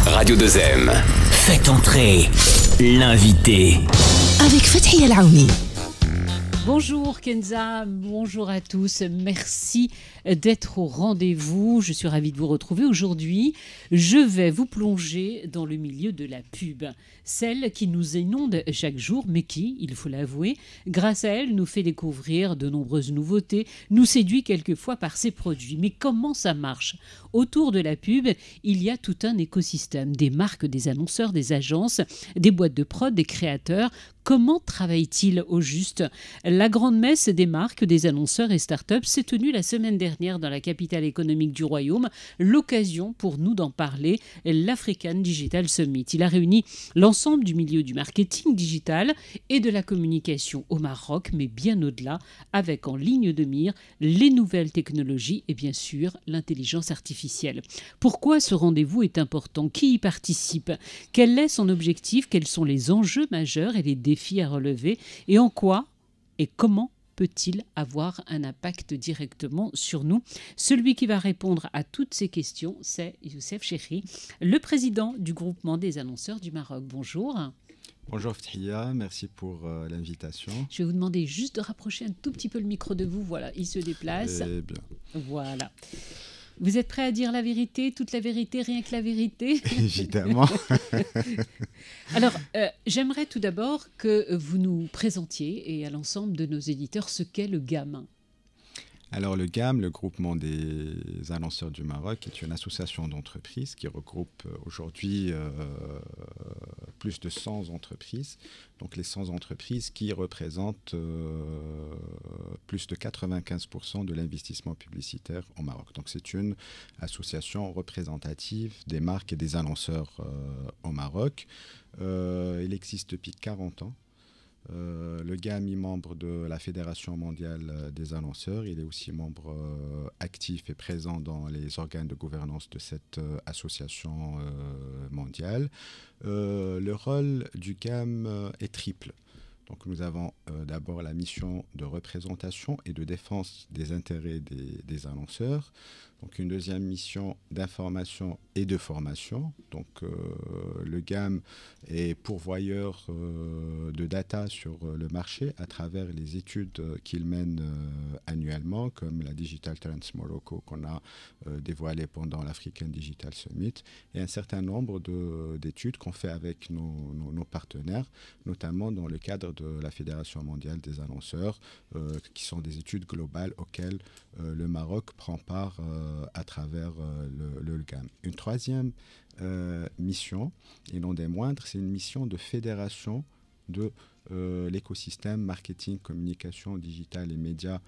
Radio 2M. Faites entrer l'invité. Avec Fathia El-Aouni. Bonjour Kenza, bonjour à tous, merci d'être au rendez-vous, je suis ravie de vous retrouver aujourd'hui. Je vais vous plonger dans le milieu de la pub, celle qui nous inonde chaque jour, mais qui, il faut l'avouer, grâce à elle nous fait découvrir de nombreuses nouveautés, nous séduit quelquefois par ses produits. Mais comment ça marche ? Autour de la pub, il y a tout un écosystème, des marques, des annonceurs, des agences, des boîtes de prod, des créateurs. Comment travaillent-ils au juste ? La grande messe des marques, des annonceurs et startups s'est tenue la semaine dernière dans la capitale économique du Royaume. L'occasion pour nous d'en parler, l'African Digital Summit. Il a réuni l'ensemble du milieu du marketing digital et de la communication au Maroc, mais bien au-delà, avec en ligne de mire les nouvelles technologies et bien sûr l'intelligence artificielle. Pourquoi ce rendez-vous est important ? Qui y participe ? Quel est son objectif ? Quels sont les enjeux majeurs et les défis à relever ? Et en quoi et comment peut-il avoir un impact directement sur nous ? Celui qui va répondre à toutes ces questions, c'est Youssef Chehri, le président du groupement des annonceurs du Maroc. Bonjour. Bonjour Fathia, merci pour l'invitation. Je vais vous demander juste de rapprocher un tout petit peu le micro de vous. Voilà, il se déplace. Eh bien. Voilà. Vous êtes prêt à dire la vérité, toute la vérité, rien que la vérité ? Évidemment. Alors, j'aimerais tout d'abord que vous nous présentiez et à l'ensemble de nos éditeurs ce qu'est le GAM. Alors le GAM, le groupement des annonceurs du Maroc, est une association d'entreprises qui regroupe aujourd'hui plus de 100 entreprises. Donc les 100 entreprises qui représentent plus de 95% de l'investissement publicitaire au Maroc. Donc c'est une association représentative des marques et des annonceurs au Maroc. Il existe depuis 40 ans. Le GAM est membre de la Fédération mondiale des annonceurs. Il est aussi membre actif et présent dans les organes de gouvernance de cette association mondiale. Le rôle du GAM est triple. Donc nous avons d'abord la mission de représentation et de défense des intérêts des annonceurs. Donc une deuxième mission d'information et de formation. Donc le GAM est pourvoyeur de data sur le marché à travers les études qu'il mène annuellement, comme la Digital Trends Morocco qu'on a dévoilée pendant l'African Digital Summit, et un certain nombre d'études qu'on fait avec nos partenaires, notamment dans le cadre de la Fédération mondiale des annonceurs, qui sont des études globales auxquelles le Maroc prend part à travers le GAM. Une troisième mission, et non des moindres, c'est une mission de fédération de l'écosystème marketing, communication, digital et médias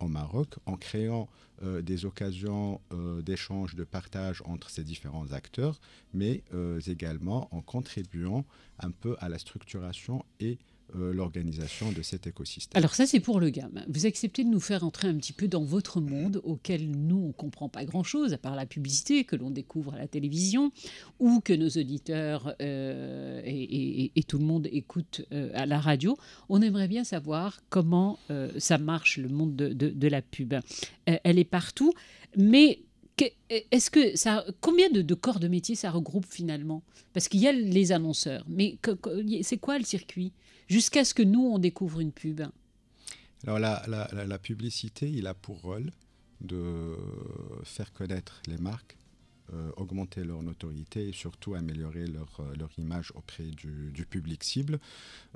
au Maroc, en créant des occasions d'échange, de partage entre ces différents acteurs, mais également en contribuant un peu à la structuration et l'organisation de cet écosystème. Alors ça, c'est pour le GAM. Vous acceptez de nous faire entrer un petit peu dans votre monde auquel nous, on ne comprend pas grand-chose, à part la publicité que l'on découvre à la télévision ou que nos auditeurs et tout le monde écoute à la radio. On aimerait bien savoir comment ça marche, le monde de la pub. Elle est partout, mais est-ce que combien de corps de métier ça regroupe finalement ? Parce qu'il y a les annonceurs, mais c'est quoi le circuit ? Jusqu'à ce que nous, on découvre une pub. Alors la publicité, il a pour rôle de faire connaître les marques, augmenter leur notoriété et surtout améliorer leur image auprès du public cible.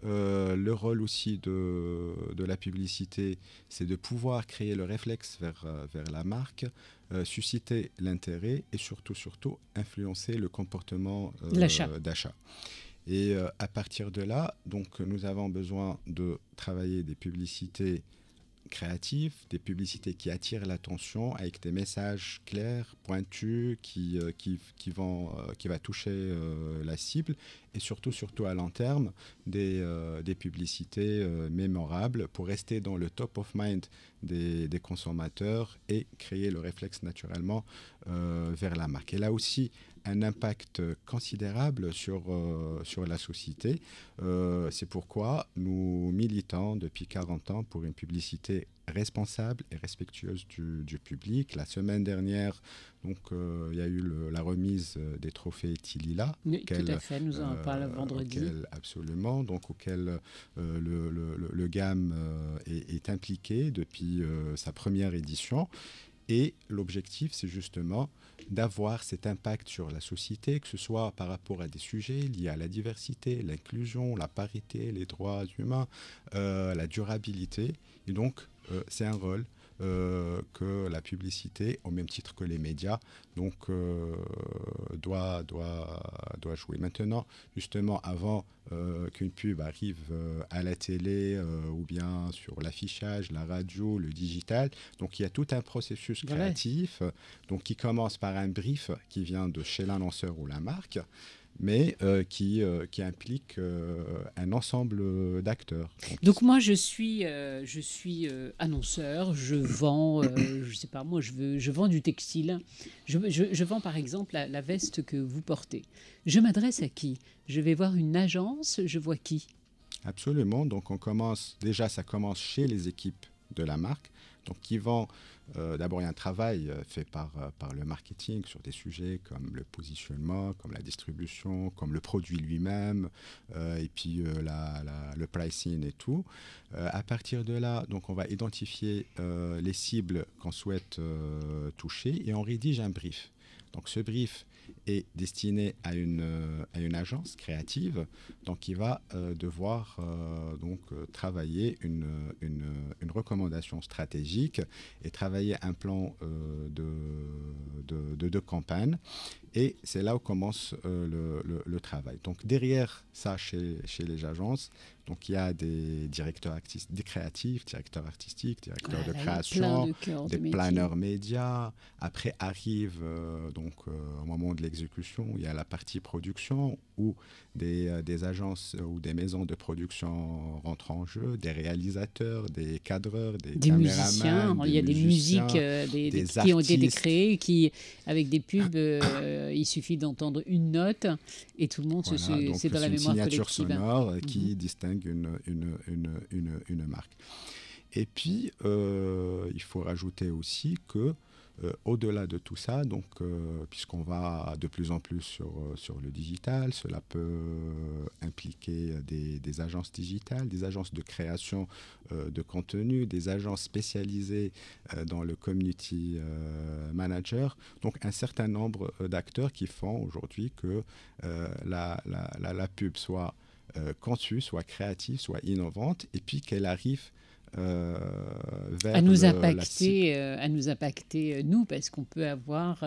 Le rôle aussi de la publicité, c'est de pouvoir créer le réflexe vers la marque, susciter l'intérêt et surtout influencer le comportement d'achat. Et à partir de là, donc, nous avons besoin de travailler des publicités créatives, des publicités qui attirent l'attention avec des messages clairs, pointus, qui va toucher la cible, et surtout à long terme, des publicités mémorables pour rester dans le top of mind des consommateurs et créer le réflexe naturellement vers la marque. Et là aussi, un impact considérable sur la société. C'est pourquoi nous militons depuis 40 ans pour une publicité responsable et respectueuse du public. La semaine dernière, donc, il y a eu la remise des trophées Tilila. Oui, tout à fait, nous en parlons vendredi. Absolument, donc auquel le GAM est impliqué depuis sa première édition. Et l'objectif, c'est justement d'avoir cet impact sur la société, que ce soit par rapport à des sujets liés à la diversité, l'inclusion, la parité, les droits humains, la durabilité. Et donc, c'est un rôle que la publicité, au même titre que les médias, donc, doit jouer. Maintenant, justement, avant qu'une pub arrive à la télé ou bien sur l'affichage, la radio, le digital, donc il y a tout un processus créatif donc, qui commence par un brief qui vient de chez l'annonceur ou la marque, mais qui implique un ensemble d'acteurs. Donc moi, je suis annonceur, je vends, je sais pas, moi, je vends du textile. Je vends par exemple la veste que vous portez. Je m'adresse à qui? Je vais voir une agence, je vois qui? Absolument, donc ça commence chez les équipes de la marque, donc qui vont d'abord, il y a un travail fait par le marketing sur des sujets comme le positionnement, comme la distribution, comme le produit lui-même, et puis le pricing et tout. À partir de là, donc, on va identifier les cibles qu'on souhaite toucher et on rédige un brief. Donc, ce brief est destiné à une agence créative, donc qui va devoir travailler une recommandation stratégique et travailler un plan de campagne. Et c'est là où commence le travail. Donc derrière ça, chez les agences, donc il y a des directeurs des créatifs, directeurs artistiques, directeurs de création, des planeurs médias. Après arrive au moment de l'exécution, il y a la partie production où des agences ou des maisons de production rentrent en jeu, des réalisateurs, des cadreurs, des musiciens. Il y a des musiques qui ont été créées avec des pubs. Il suffit d'entendre une note et tout le monde c'est dans la mémoire collective. C'est une signature sonore qui distingue une marque. Et puis, il faut rajouter aussi que au-delà de tout ça, donc, puisqu'on va de plus en plus sur le digital, cela peut impliquer des agences digitales, des agences de création de contenu, des agences spécialisées dans le community manager, donc un certain nombre d'acteurs qui font aujourd'hui que la pub soit conçue, soit créative, soit innovante, et puis qu'elle arrive vers à nous impacter, nous, parce qu'on peut avoir,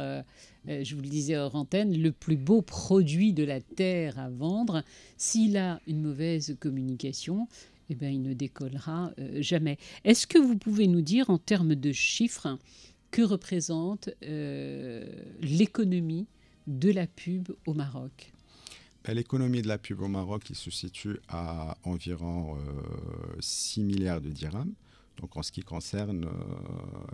je vous le disais hors antenne, le plus beau produit de la Terre à vendre. S'il a une mauvaise communication, eh bien, il ne décollera jamais. Est-ce que vous pouvez nous dire, en termes de chiffres, que représente l'économie de la pub au Maroc ? L'économie de la pub au Maroc, il se situe à environ 6 milliards de dirhams. Donc, en ce qui concerne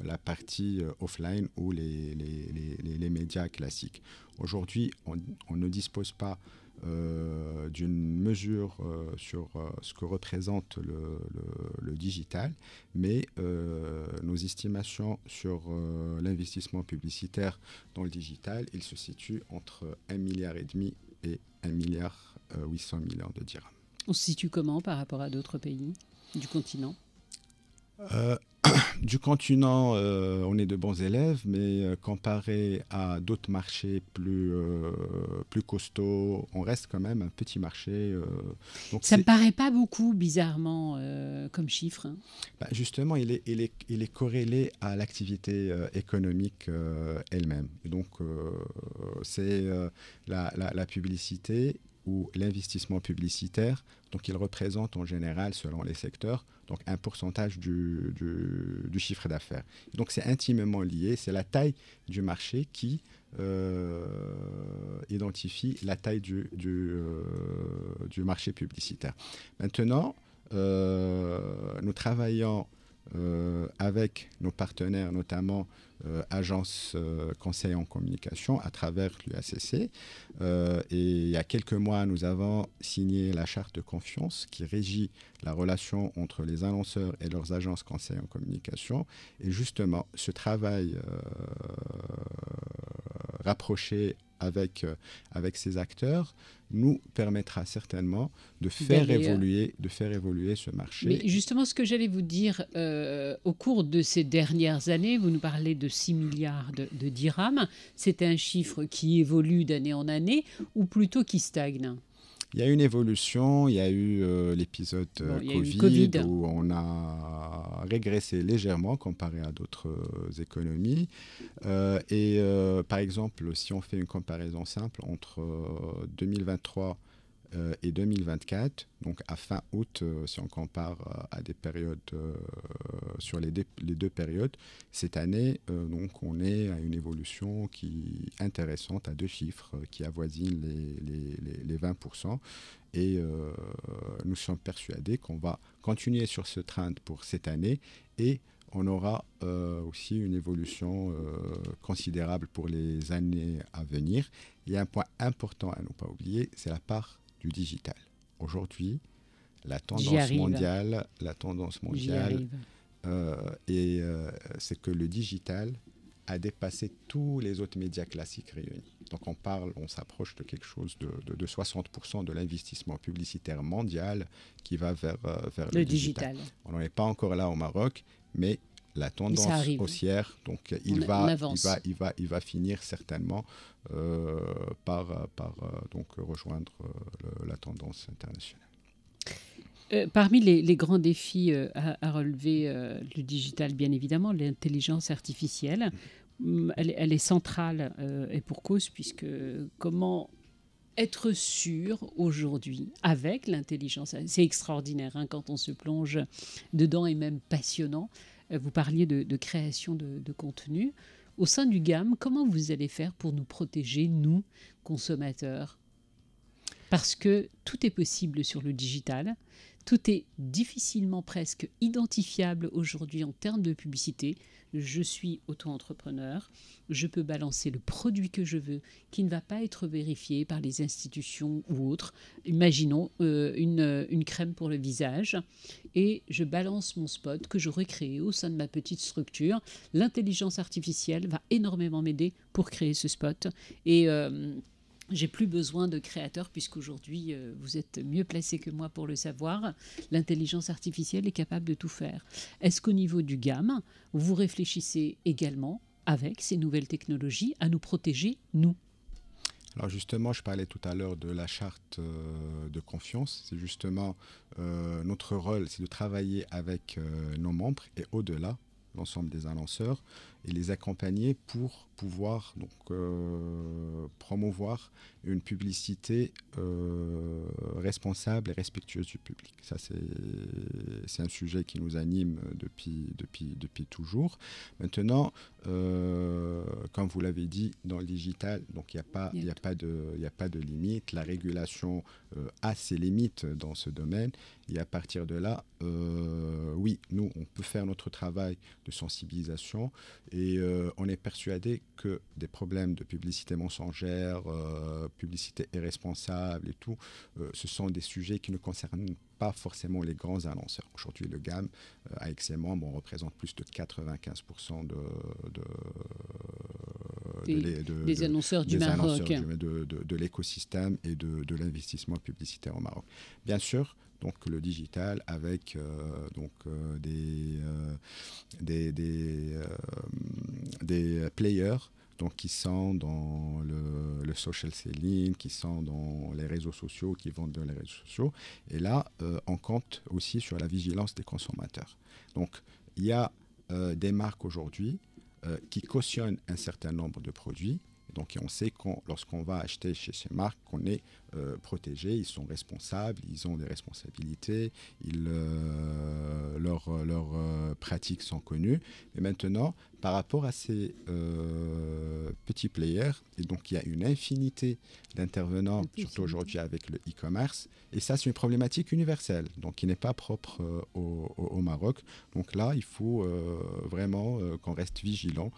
la partie offline ou les médias classiques. Aujourd'hui, on ne dispose pas d'une mesure sur ce que représente le digital, mais nos estimations sur l'investissement publicitaire dans le digital, il se situe entre 1,5 milliard et 1,8 milliard de dirhams. On se situe comment par rapport à d'autres pays du continent ? Du continent, on est de bons élèves, mais comparé à d'autres marchés plus costauds, on reste quand même un petit marché. Donc ça ne me paraît pas beaucoup, bizarrement, comme chiffre. Hein. Justement, il est corrélé à l'activité économique elle-même. Et donc, c'est la publicité ou l'investissement publicitaire, donc il représente en général, selon les secteurs, donc un pourcentage du chiffre d'affaires. Donc c'est intimement lié, c'est la taille du marché qui identifie la taille du marché publicitaire. Maintenant, nous travaillons avec nos partenaires, notamment Agence Conseil en Communication, à travers l'UACC. Et il y a quelques mois, nous avons signé la charte de confiance qui régit la relation entre les annonceurs et leurs agences Conseil en Communication. Et justement, ce travail rapproché avec ces acteurs nous permettra certainement de faire évoluer ce marché. Mais justement, ce que j'allais vous dire, au cours de ces dernières années, vous nous parlez de 6 milliards de dirhams. C'est un chiffre qui évolue d'année en année ou plutôt qui stagne? Il y a une évolution, il y a eu l'épisode Covid où on a régressé légèrement comparé à d'autres économies. Par exemple, si on fait une comparaison simple entre 2023 et 2024, donc à fin août, si on compare à des périodes, sur les deux périodes, cette année, donc on est à une évolution qui est intéressante à deux chiffres, qui avoisine les 20%. Et nous sommes persuadés qu'on va continuer sur ce trend pour cette année et on aura aussi une évolution considérable pour les années à venir. Il y a un point important à ne pas oublier, c'est la part du digital. Aujourd'hui, la tendance mondiale, c'est que le digital a dépassé tous les autres médias classiques réunis. Donc on s'approche de quelque chose de 60% de l'investissement publicitaire mondial qui va vers le digital. On n'en est pas encore là au Maroc, mais la tendance haussière, donc il va finir certainement par donc rejoindre la tendance internationale. Parmi les grands défis à relever, le digital, bien évidemment, l'intelligence artificielle, elle est centrale et pour cause, puisque comment être sûr aujourd'hui avec l'intelligence, c'est extraordinaire quand on se plonge dedans et même passionnant. Vous parliez de création de contenu. Au sein du GAM, comment vous allez faire pour nous protéger, nous, consommateurs? Parce que tout est possible sur le digital. Tout est difficilement presque identifiable aujourd'hui en termes de publicité. Je suis auto-entrepreneur, je peux balancer le produit que je veux, qui ne va pas être vérifié par les institutions ou autres. Imaginons une crème pour le visage, et je balance mon spot que j'aurais créé au sein de ma petite structure. L'intelligence artificielle va énormément m'aider pour créer ce spot. Et j'ai plus besoin de créateurs puisqu'aujourd'hui, vous êtes mieux placé que moi pour le savoir. L'intelligence artificielle est capable de tout faire. Est-ce qu'au niveau du GAM, vous réfléchissez également, avec ces nouvelles technologies, à nous protéger, nous? Alors justement, je parlais tout à l'heure de la charte de confiance. C'est justement notre rôle, c'est de travailler avec nos membres et au-delà, l'ensemble des annonceurs, et les accompagner pour pouvoir donc, promouvoir une publicité responsable et respectueuse du public. Ça, c'est un sujet qui nous anime depuis toujours. Maintenant, comme vous l'avez dit, dans le digital, donc il n'y a pas de limite. La régulation a ses limites dans ce domaine. Et à partir de là, oui, nous, on peut faire notre travail de sensibilisation et on est persuadé que des problèmes de publicité mensongère, publicité irresponsable et tout, ce sont des sujets qui ne concernent pas forcément les grands annonceurs. Aujourd'hui, le GAM, avec ses membres, on représente plus de 95% des annonceurs du Maroc. De l'écosystème et de l'investissement publicitaire au Maroc. Bien sûr, donc le digital avec des players donc qui sont dans le social selling, qui sont dans les réseaux sociaux, qui vendent dans les réseaux sociaux. Et là, on compte aussi sur la vigilance des consommateurs. Donc, il y a des marques aujourd'hui qui cautionnent un certain nombre de produits. Donc, on sait que lorsqu'on va acheter chez ces marques, qu'on est protégé, ils sont responsables, ils ont des responsabilités, leurs pratiques sont connues. Et maintenant, par rapport à ces petits players. Et donc, il y a une infinité d'intervenants, surtout aujourd'hui avec le e-commerce. Et ça, c'est une problématique universelle, donc qui n'est pas propre au Maroc. Donc là, il faut vraiment qu'on reste vigilant.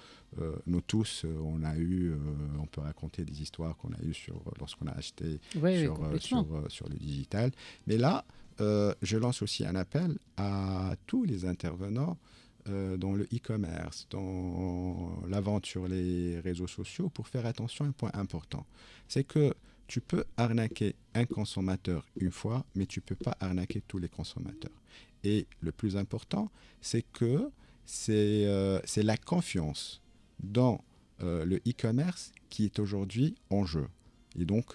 Nous tous, on peut raconter des histoires qu'on a eues lorsqu'on a acheté sur le digital. Mais là, je lance aussi un appel à tous les intervenants dans le e-commerce, dans la vente sur les réseaux sociaux, pour faire attention à un point important. C'est que tu peux arnaquer un consommateur une fois, mais tu ne peux pas arnaquer tous les consommateurs. Et le plus important, c'est que c'est la confiance dans le e-commerce qui est aujourd'hui en jeu. Et donc,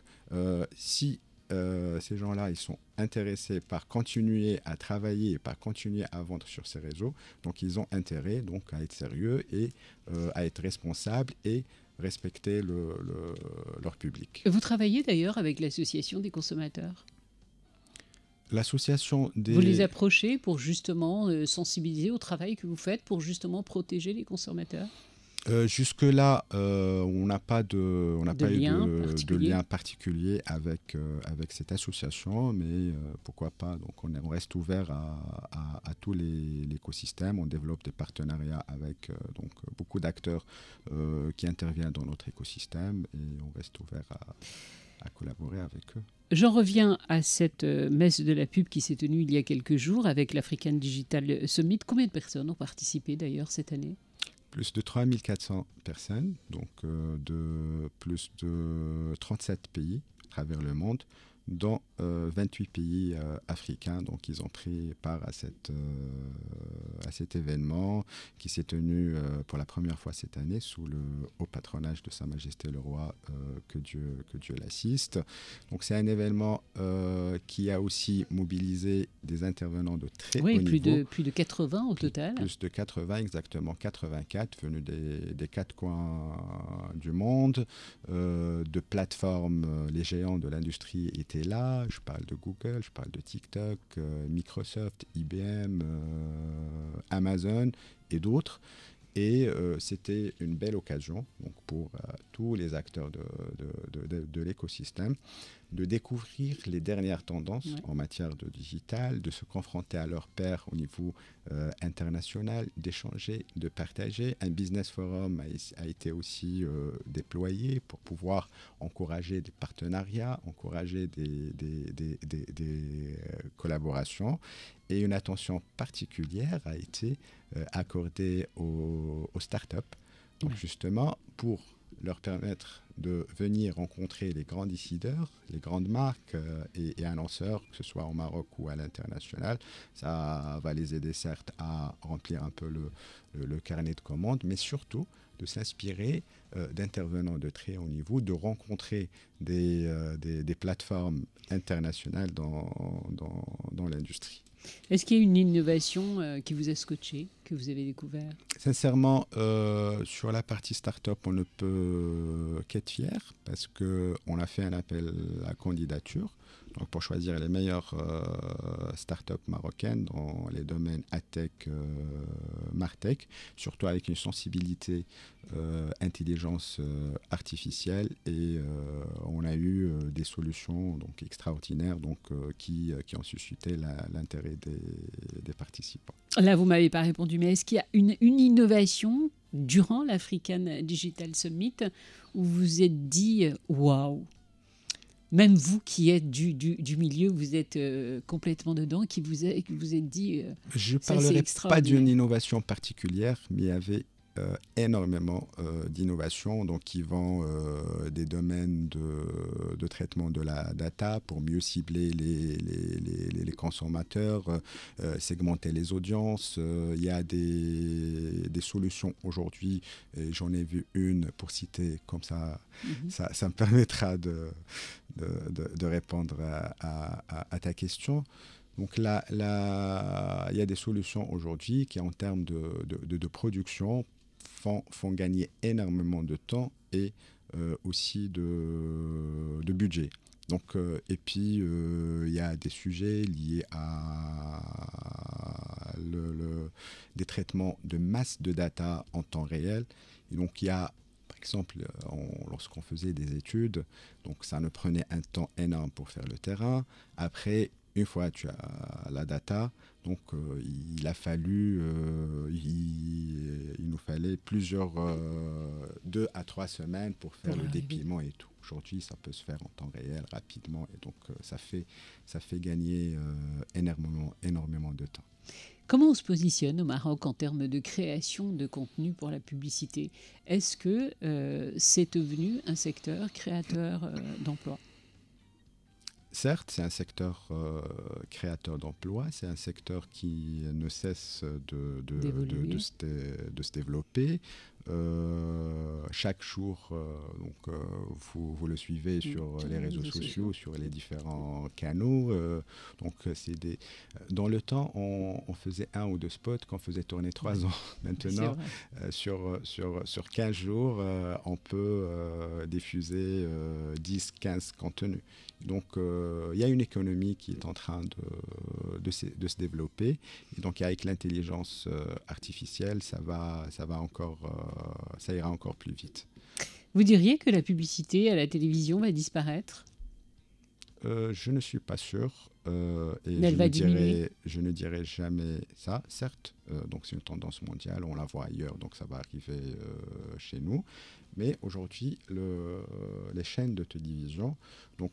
si ces gens-là, ils sont intéressés par continuer à travailler et par continuer à vendre sur ces réseaux, donc ils ont intérêt donc, à être sérieux et à être responsables et respecter leur public. Vous travaillez d'ailleurs avec l'association des consommateurs? L'association des... Vous les approchez pour justement sensibiliser au travail que vous faites pour justement protéger les consommateurs? Jusque-là, on n'a pas eu de lien particulier avec cette association, mais pourquoi pas. Donc on reste ouvert à tout l'écosystème. On développe des partenariats avec beaucoup d'acteurs qui interviennent dans notre écosystème et on reste ouvert à collaborer avec eux. J'en reviens à cette messe de la pub qui s'est tenue il y a quelques jours avec l'African Digital Summit. Combien de personnes ont participé d'ailleurs cette année? Plus de 3400 personnes, donc de plus de 37 pays à travers le monde, dont 28 pays africains. Donc ils ont pris part à cet événement qui s'est tenu pour la première fois cette année sous le haut patronage de Sa Majesté le Roi, que Dieu l'assiste. Donc c'est un événement qui a aussi mobilisé des intervenants de très haut niveau. Plus de 80 au total. Plus de 80, exactement 84, venus des quatre coins du monde, de plateformes, les géants de l'industrie étaient là. Je parle de Google, je parle de TikTok, Microsoft, IBM, Amazon et d'autres. Et c'était une belle occasion donc, pour tous les acteurs de l'écosystème de découvrir les dernières tendances en matière de digital, de se confronter à leurs pairs au niveau international, d'échanger, de partager. Un business forum a été aussi déployé pour pouvoir encourager des partenariats, encourager des collaborations. Et une attention particulière a été accordée aux startups, donc justement pour leur permettre de venir rencontrer les grands décideurs, les grandes marques et annonceurs, que ce soit au Maroc ou à l'international. Ça va les aider certes à remplir un peu le carnet de commandes, mais surtout de s'inspirer d'intervenants de très haut niveau, de rencontrer des plateformes internationales dans l'industrie. Est-ce qu'il y a une innovation qui vous a scotché, que vous avez découvert? Sincèrement, sur la partie start-up, on ne peut qu'être fier parce qu'on a fait un appel à candidature donc pour choisir les meilleures start-up marocaines dans les domaines AdTech, MarTech, surtout avec une sensibilité intelligence artificielle et on a eu des solutions donc, extraordinaires donc, qui ont suscité l'intérêt des participants. Là, vous ne m'avez pas répondu, mais est-ce qu'il y a une innovation durant l'African Digital Summit où vous vous êtes dit « waouh ». Même vous qui êtes du milieu, vous êtes complètement dedans, qui vous êtes dit je ne parlerai pas d'une innovation particulière, mais il y avait énormément d'innovations donc qui vont des domaines de traitement de la data pour mieux cibler les consommateurs, segmenter les audiences. Il y a des solutions aujourd'hui, et j'en ai vu une pour citer comme ça, ça me permettra de répondre à ta question. Donc là, il y a des solutions aujourd'hui qui, en termes de production, font gagner énormément de temps et aussi de budget. Donc, et puis, il y a des sujets liés à des traitements de masse de data en temps réel. Et donc, il y a, par exemple, lorsqu'on faisait des études, donc ça nous prenait un temps énorme pour faire le terrain. Après, une fois tu as la data, donc il a fallu, il nous fallait 2 à 3 semaines pour faire le dépilement et tout. Aujourd'hui, ça peut se faire en temps réel, rapidement, et donc ça fait gagner énormément de temps. Comment on se positionne au Maroc en termes de création de contenu pour la publicité? Est-ce que c'est devenu un secteur créateur d'emplois? Certes, c'est un secteur créateur d'emplois, c'est un secteur qui ne cesse de se développer. Chaque jour, vous le suivez sur les réseaux sociaux, sur les différents canaux. Dans le temps, on faisait 1 ou 2 spots qu'on faisait tourner 3 ans. Maintenant, sur 15 jours, on peut diffuser 10-15 contenus. Donc, il y a une économie qui est en train de se développer. Et donc, avec l'intelligence artificielle, ça ira encore plus vite. Vous diriez que la publicité à la télévision va disparaître? Je ne suis pas sûr. Mais elle va diminuer. Je ne dirais jamais ça, certes. Donc, c'est une tendance mondiale, on la voit ailleurs, donc ça va arriver chez nous. Mais aujourd'hui, les chaînes de télévision, donc,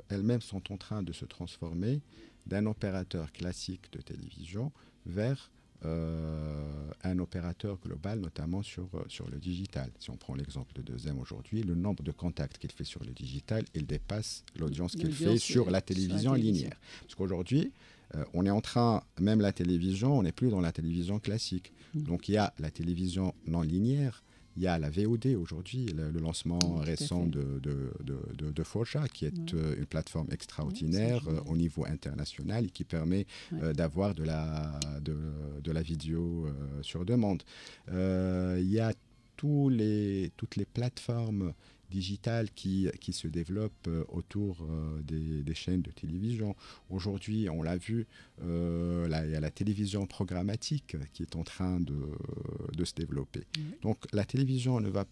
elles-mêmes sont en train de se transformer d'un opérateur classique de télévision vers un opérateur global, notamment sur le digital. Si on prend l'exemple de 2M aujourd'hui, le nombre de contacts qu'il fait sur le digital, il dépasse l'audience qu'il fait sur la télévision linéaire. Parce qu'aujourd'hui, on est en train, même la télévision, on n'est plus dans la télévision classique. Donc il y a la télévision non linéaire, il y a la VOD aujourd'hui, le lancement récent de Forja, qui est une plateforme extraordinaire au niveau international et qui permet d'avoir de la vidéo sur demande. Il y a toutes les plateformes digitales qui se développent autour des chaînes de télévision. Aujourd'hui, on l'a vu, il y a la télévision programmatique qui est en train de se développer. Donc la télévision ne va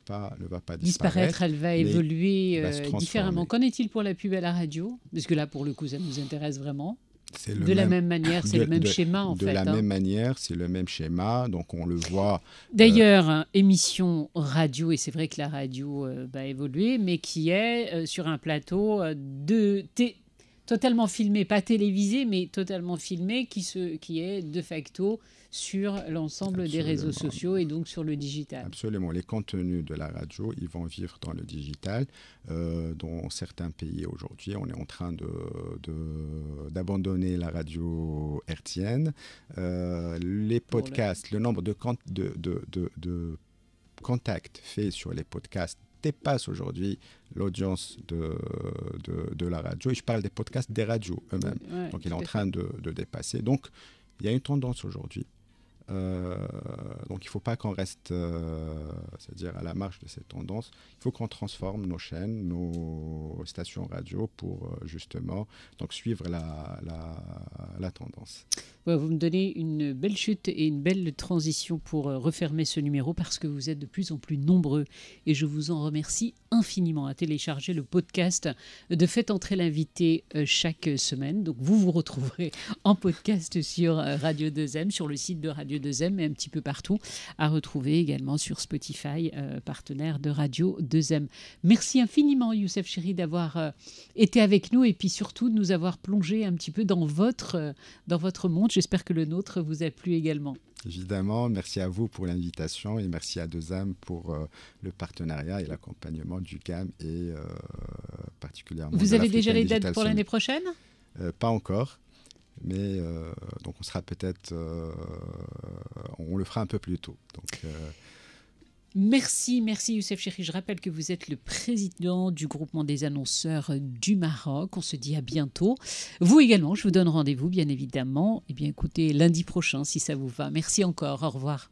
pas disparaître. Elle va évoluer différemment. Qu'en est-il pour la pub à la radio? Parce que là, pour le coup, ça nous intéresse vraiment. La même manière, c'est le même schéma en fait. De la même manière, c'est le même schéma, donc on le voit. D'ailleurs, émission radio, et c'est vrai que la radio va évoluer, mais qui est sur un plateau totalement filmé, pas télévisé, mais totalement filmé, qui est de facto sur l'ensemble des réseaux sociaux et donc sur le digital. Absolument. Les contenus de la radio, ils vont vivre dans le digital. Dans certains pays aujourd'hui, on est en train d'abandonner la radio hertzienne. Les podcasts, le nombre de contacts faits sur les podcasts dépasse aujourd'hui l'audience de la radio. Et je parle des podcasts des radios eux-mêmes. Donc, il est en train de dépasser. Donc, il y a une tendance aujourd'hui. Donc, il ne faut pas qu'on reste c'est-à-dire à la marge de cette tendance. Il faut qu'on transforme nos chaînes, nos stations radio pour justement donc, suivre la tendance. Ouais, vous me donnez une belle chute et une belle transition pour refermer ce numéro parce que vous êtes de plus en plus nombreux et je vous en remercie infiniment à télécharger le podcast de Faites entrer l'invité chaque semaine. Donc vous retrouverez en podcast sur Radio 2M, sur le site de Radio 2M et un petit peu partout, à retrouver également sur Spotify, partenaire de Radio 2M. Merci infiniment Youssef Chérif d'avoir été avec nous et puis surtout de nous avoir plongé un petit peu dans votre monde. J'espère que le nôtre vous a plu également. Évidemment, merci à vous pour l'invitation et merci à 2M pour le partenariat et l'accompagnement du GAM et particulièrement. Vous avez déjà les dates pour l'année prochaine? Pas encore, mais donc on sera peut-être, on le fera un peu plus tôt. Donc, Merci Youssef Chérif. Je rappelle que vous êtes le président du groupement des annonceurs du Maroc. On se dit à bientôt. Vous également, je vous donne rendez-vous bien évidemment. Eh bien écoutez, lundi prochain si ça vous va. Merci encore, au revoir.